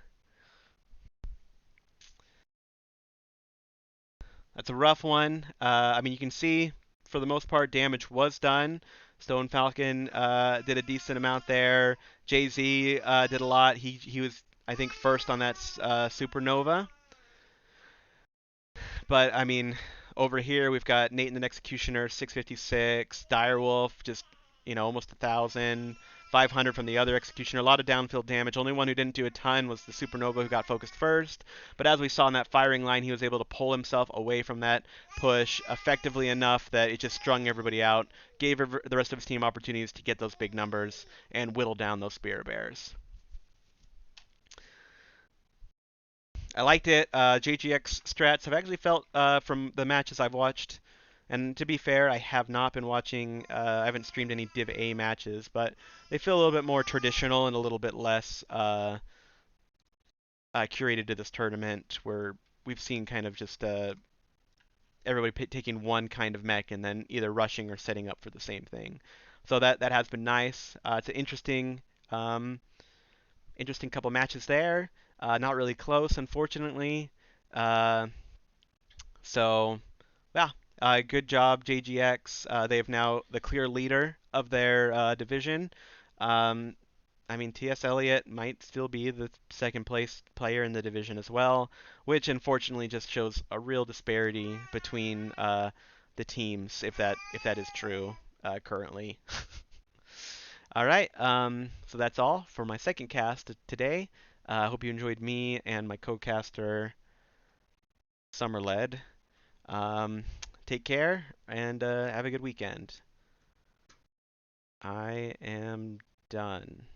That's a rough one. I mean, you can see for the most part damage was done. Stone Falcon did a decent amount there. Jay Z did a lot. He was, I think, first on that supernova. But I mean, over here we've got Nate and the Executioner, 656, Direwolf, just almost 1,000, 500 from the other Executioner. A lot of downfield damage. Only one who didn't do a ton was the Supernova, who got focused first. But as we saw in that firing line, he was able to pull himself away from that push effectively enough that it just strung everybody out, gave the rest of his team opportunities to get those big numbers and whittle down those Spear Bears. I liked it. JGX strats have actually felt from the matches I've watched, and to be fair, I have not been watching. I haven't streamed any Div A matches, but they feel a little bit more traditional and a little bit less curated to this tournament, where we've seen kind of just everybody taking one kind of mech and then either rushing or setting up for the same thing. So that has been nice. It's an um, interesting couple matches there. Not really close, unfortunately. Uh, so, yeah, good job, JGX. They have now the clear leader of their division. Um, I mean, TS Elliott might still be the second place player in the division as well, which unfortunately just shows a real disparity between the teams, if that is true currently. All right, so that's all for my second cast today. I hope you enjoyed me and my co-caster Summerled. Um, Take care and have a good weekend. I am done.